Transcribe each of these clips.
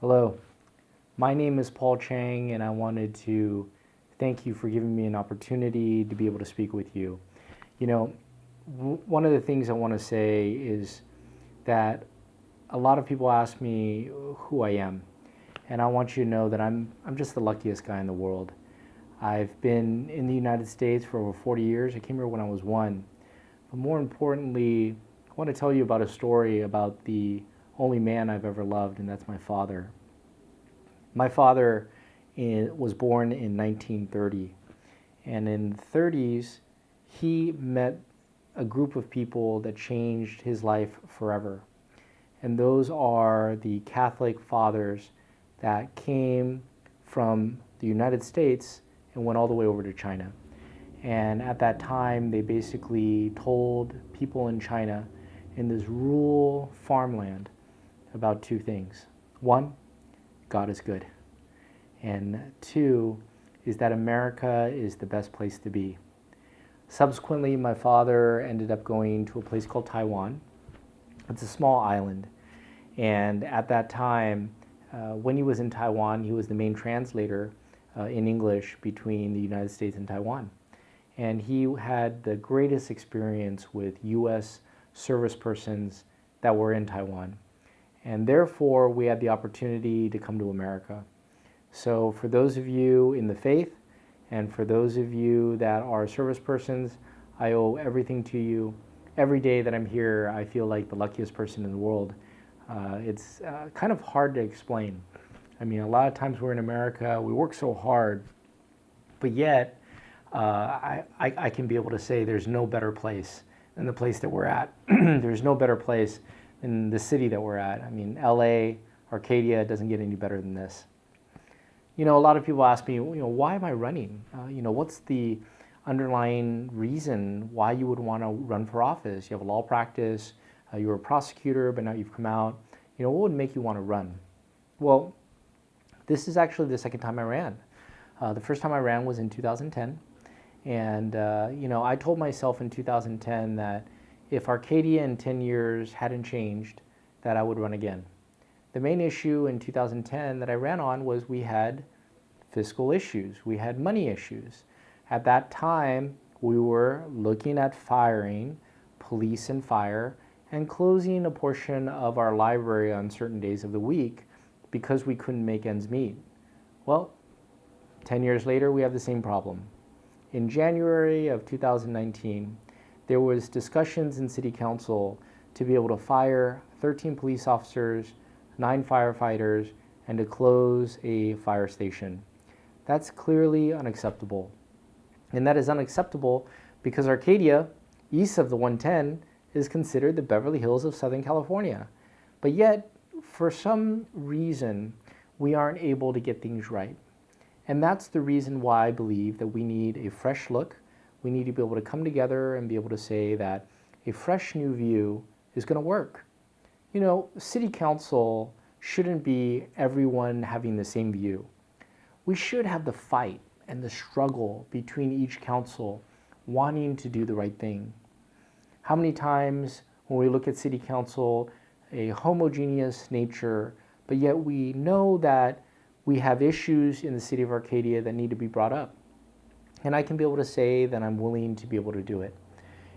Hello, my name is Paul Cheng, and I wanted to thank you for giving me an opportunity to be able to speak with you. You know, one of the things I want to say is that a lot of people ask me who I am, and I want you to know that I'm just the luckiest guy in the world. I've been in the United States for over 40 years. I came here when I was one. But more importantly, I want to tell you about a story about the only man I've ever loved, and that's my father. My father was born in 1930, and in the 30s, he met a group of people that changed his life forever. And those are the Catholic fathers that came from the United States and went all the way over to China. And at that time, they basically told people in China in this rural farmland about two things. One, God is good. And two, is that America is the best place to be. Subsequently, my father ended up going to a place called Taiwan. It's a small island. And at that time, when he was in Taiwan, he was the main translator in English between the United States and Taiwan. And he had the greatest experience with U.S. service persons that were in Taiwan. And therefore, we had the opportunity to come to America. So for those of you in the faith, and for those of you that are service persons, I owe everything to you. Every day that I'm here, I feel like the luckiest person in the world. It's kind of hard to explain. I mean, a lot of times we're in America, we work so hard, but yet I can be able to say there's no better place than the place that we're at. There's no better place than the city that we're at. I mean, LA, Arcadia doesn't get any better than this. You know, a lot of people ask me, why am I running? What's the underlying reason why you would want to run for office? You have a law practice, you were a prosecutor, but now you've come out. What would make you want to run? Well, this is actually the second time I ran. The first time I ran was in 2010. And, I told myself in 2010 that if Arcadia in 10 years hadn't changed, that I would run again. The main issue in 2010 that I ran on was we had fiscal issues. We had money issues. At that time, we were looking at firing police and fire and closing a portion of our library on certain days of the week because we couldn't make ends meet. Well, 10 years later, we have the same problem. In January of 2019, there was discussions in City Council to be able to fire 13 police officers, 9 firefighters, and to close a fire station. That's clearly unacceptable. And that is unacceptable because Arcadia, east of the 110, is considered the Beverly Hills of Southern California. But yet, for some reason, we aren't able to get things right. And that's the reason why I believe that we need a fresh look. We need to be able to come together and be able to say that a fresh new view is going to work. City council shouldn't be everyone having the same view. We should have the fight and the struggle between each council wanting to do the right thing. How many times when we look at city council, a homogeneous nature, but yet we know that we have issues in the city of Arcadia that need to be brought up. And I can be able to say that I'm willing to be able to do it.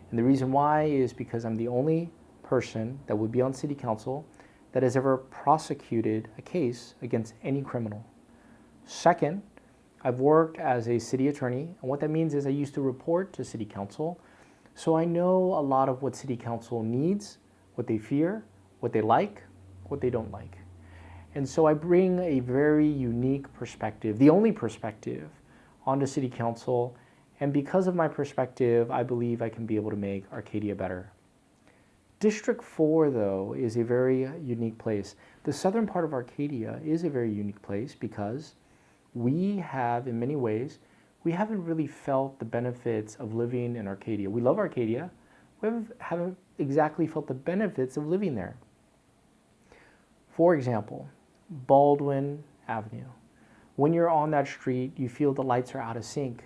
And the reason why is because I'm the only person that would be on city council that has ever prosecuted a case against any criminal. Second, I've worked as a city attorney, and what that means is I used to report to city council, so I know a lot of what city council needs, what they fear, what they like, what they don't like. And so I bring a very unique perspective, the only perspective, onto city council, and because of my perspective, I believe I can be able to make Arcadia better. District 4, though, is a very unique place. The southern part of Arcadia is a very unique place because we have, in many ways, we haven't really felt the benefits of living in Arcadia. We love Arcadia. We haven't exactly felt the benefits of living there. For example, Baldwin Avenue. When you're on that street, you feel the lights are out of sync.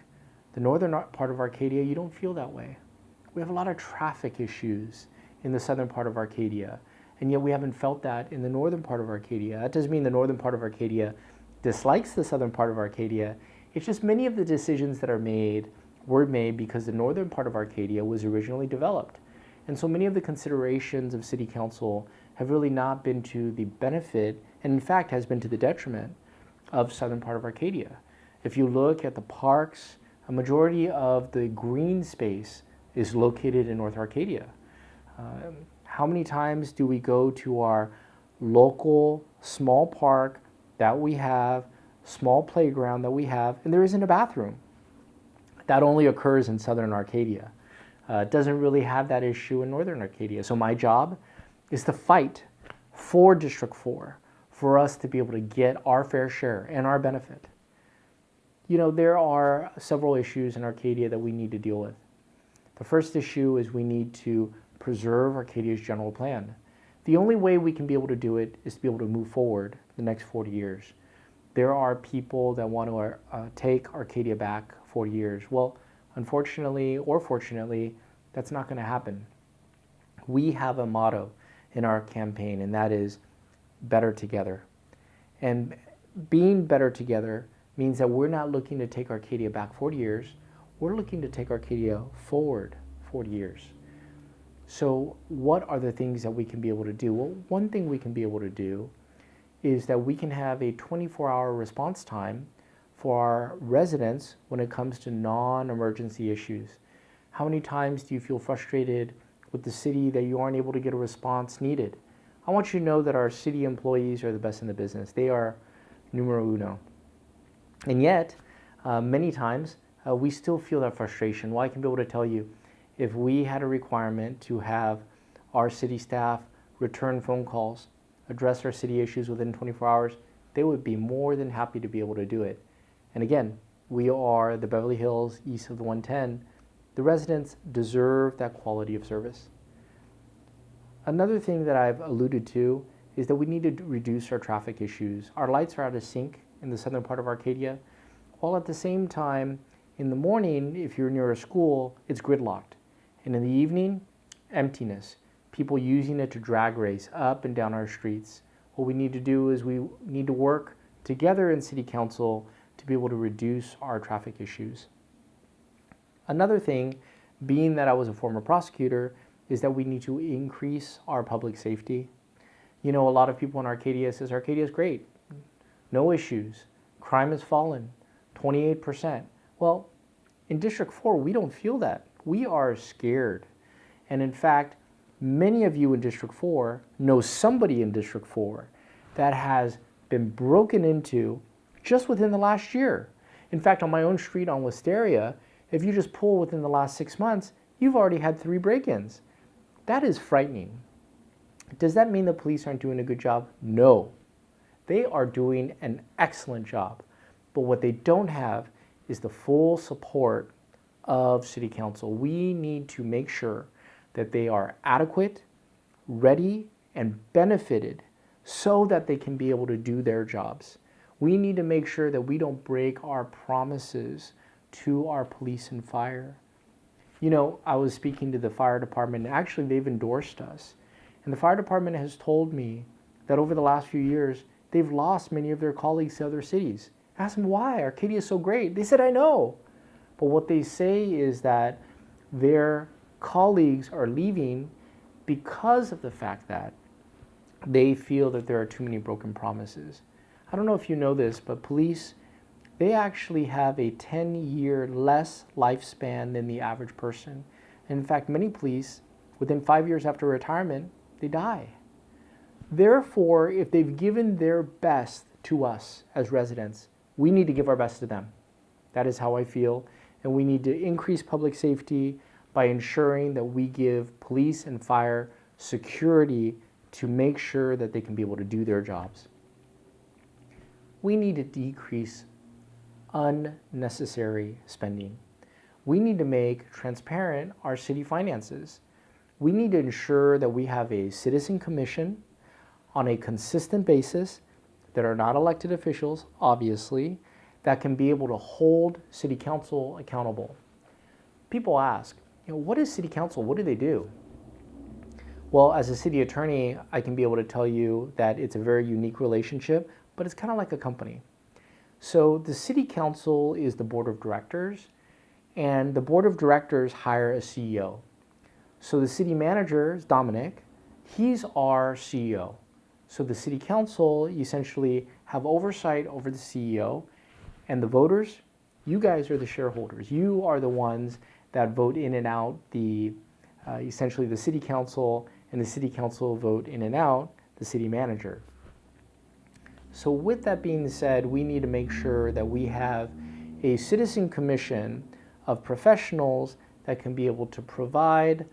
The northern part of Arcadia, you don't feel that way. We have a lot of traffic issues in the southern part of Arcadia. And yet we haven't felt that in the northern part of Arcadia. That doesn't mean the northern part of Arcadia dislikes the southern part of Arcadia. It's just many of the decisions that were made because the northern part of Arcadia was originally developed. And so many of the considerations of city council have really not been to the benefit, and in fact has been to the detriment of southern part of Arcadia. If you look at the parks, a majority of the green space is located in North Arcadia. How many times do we go to our local small park that we have, small playground that we have, and there isn't a bathroom? That only occurs in southern Arcadia. It doesn't really have that issue in northern Arcadia. So my job is to fight for District 4, for us to be able to get our fair share and our benefit. You know, there are several issues in Arcadia that we need to deal with. The first issue is we need to preserve Arcadia's general plan. The only way we can be able to do it is to be able to move forward the next 40 years. There are people that want to take Arcadia back 40 years. Well, unfortunately or fortunately, that's not going to happen. We have a motto in our campaign, and that is better together. And being better together means that we're not looking to take Arcadia back 40 years. We're looking to take Arcadia forward 40 years. So what are the things that we can be able to do? Well, one thing we can be able to do is that we can have a 24-hour response time for our residents when it comes to non-emergency issues. How many times do you feel frustrated with the city that you aren't able to get a response needed? I want you to know that our city employees are the best in the business. They are numero uno. And yet, many times, we still feel that frustration. Well, I can be able to tell you, if we had a requirement to have our city staff return phone calls, address our city issues within 24 hours, they would be more than happy to be able to do it. And again, we are the Beverly Hills east of the 110. The residents deserve that quality of service. Another thing that I've alluded to is that we need to reduce our traffic issues. Our lights are out of sync in the southern part of Arcadia, while at the same time, in the morning, if you're near a school, it's gridlocked. And in the evening, emptiness. People using it to drag race up and down our streets. What we need to do is we need to work together in City Council to be able to reduce our traffic issues. Another thing, being that I was a former prosecutor, is that we need to increase our public safety. You know, a lot of people in Arcadia says Arcadia is great, no issues, crime has fallen, 28%. Well, in District 4, we don't feel that. We are scared. And in fact, many of you in District 4 know somebody in District 4 that has been broken into just within the last year. In fact, on my own street on Wisteria, if you just pull within the last 6 months, you've already had 3 break-ins. That is frightening. Does that mean the police aren't doing a good job? No. They are doing an excellent job. But what they don't have is the full support of City Council. We need to make sure that they are adequate, ready, and benefited so that they can be able to do their jobs. We need to make sure that we don't break our promises to our police and fire. You know, I was speaking to the fire department, and actually they've endorsed us. And the fire department has told me that over the last few years, they've lost many of their colleagues to other cities. I asked them why, Arcadia is so great. They said, I know. But what they say is that their colleagues are leaving because of the fact that they feel that there are too many broken promises. I don't know if you know this, but police, they actually have a 10-year less lifespan than the average person. And in fact, many police, within 5 years after retirement, they die. Therefore, if they've given their best to us as residents, we need to give our best to them. That is how I feel. And we need to increase public safety by ensuring that we give police and fire security to make sure that they can be able to do their jobs. We need to decrease unnecessary spending. We need to make transparent our city finances. We need to ensure that we have a citizen commission on a consistent basis that are not elected officials, obviously, that can be able to hold City Council accountable. People ask, you know, what is City Council? What do they do? Well, as a city attorney, I can be able to tell you that it's a very unique relationship, but it's kind of like a company. So the city council is the board of directors, and the board of directors hire a CEO. So the city manager is Dominic. He's our CEO. So the city council essentially have oversight over the CEO, and the voters, you guys are the shareholders. You are the ones that vote in and out the essentially the city council, and the city council vote in and out the city manager. So with that being said, we need to make sure that we have a citizen commission of professionals that can be able to provide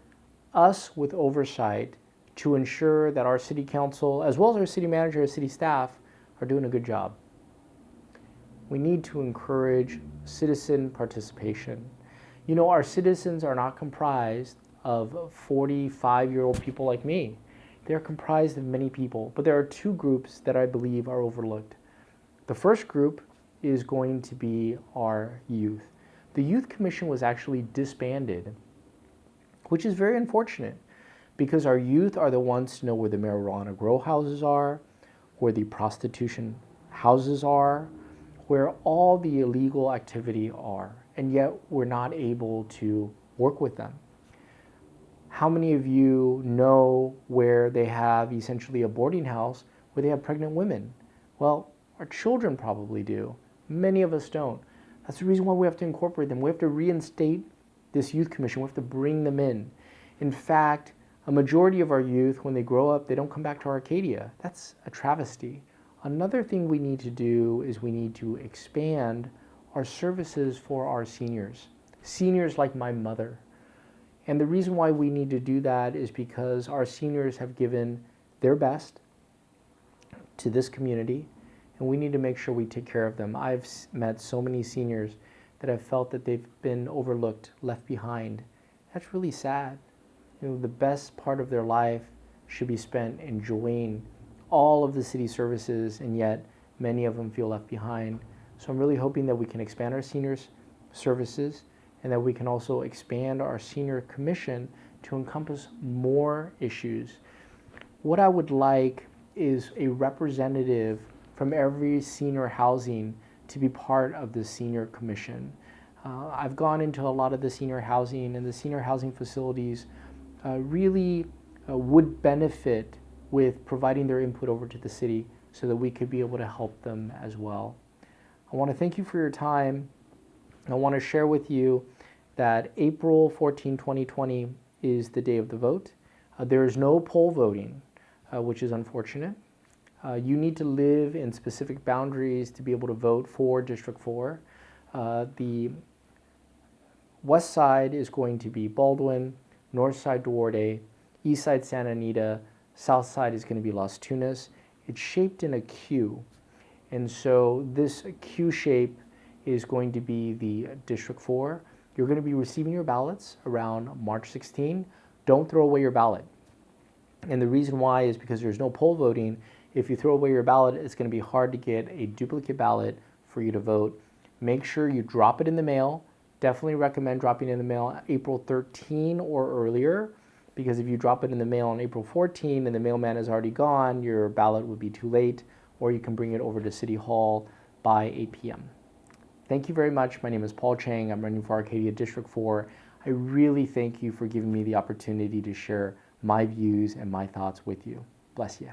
us with oversight to ensure that our city council, as well as our city manager and city staff, are doing a good job. We need to encourage citizen participation. You know, our citizens are not comprised of 45-year-old people like me. They're comprised of many people, but there are two groups that I believe are overlooked. The first group is going to be our youth. The Youth Commission was actually disbanded, which is very unfortunate because our youth are the ones to know where the marijuana grow houses are, where the prostitution houses are, where all the illegal activity are, and yet we're not able to work with them. How many of you know where they have essentially a boarding house where they have pregnant women? Well, our children probably do. Many of us don't. That's the reason why we have to incorporate them. We have to reinstate this youth commission. We have to bring them in. In fact, a majority of our youth, when they grow up, they don't come back to Arcadia. That's a travesty. Another thing we need to do is we need to expand our services for our seniors. Seniors like my mother. And the reason why we need to do that is because our seniors have given their best to this community, and we need to make sure we take care of them. I've met so many seniors that have felt that they've been overlooked, left behind. That's really sad. You know, the best part of their life should be spent enjoying all of the city services, and yet many of them feel left behind. So I'm really hoping that we can expand our seniors services, and that we can also expand our senior commission to encompass more issues. What I would like is a representative from every senior housing to be part of the senior commission. I've gone into a lot of the senior housing, and the senior housing facilities really would benefit with providing their input over to the city so that we could be able to help them as well. I want to thank you for your time. I want to share with you that April 14, 2020 is the day of the vote. There is no poll voting, which is unfortunate. You need to live in specific boundaries to be able to vote for District 4. The west side is going to be Baldwin, north side Duarte, east side Santa Anita, south side is going to be Las Tunas. It's shaped in a Q. And so this Q shape is going to be the District 4. You're going to be receiving your ballots around March 16. Don't throw away your ballot. And the reason why is because there's no poll voting. If you throw away your ballot, it's going to be hard to get a duplicate ballot for you to vote. Make sure you drop it in the mail. Definitely recommend dropping it in the mail April 13 or earlier, because if you drop it in the mail on April 14 and the mailman is already gone, your ballot would be too late, or you can bring it over to City Hall by 8 p.m. Thank you very much. My name is Paul Cheng. I'm running for Arcadia District 4. I really thank you for giving me the opportunity to share my views and my thoughts with you. Bless you.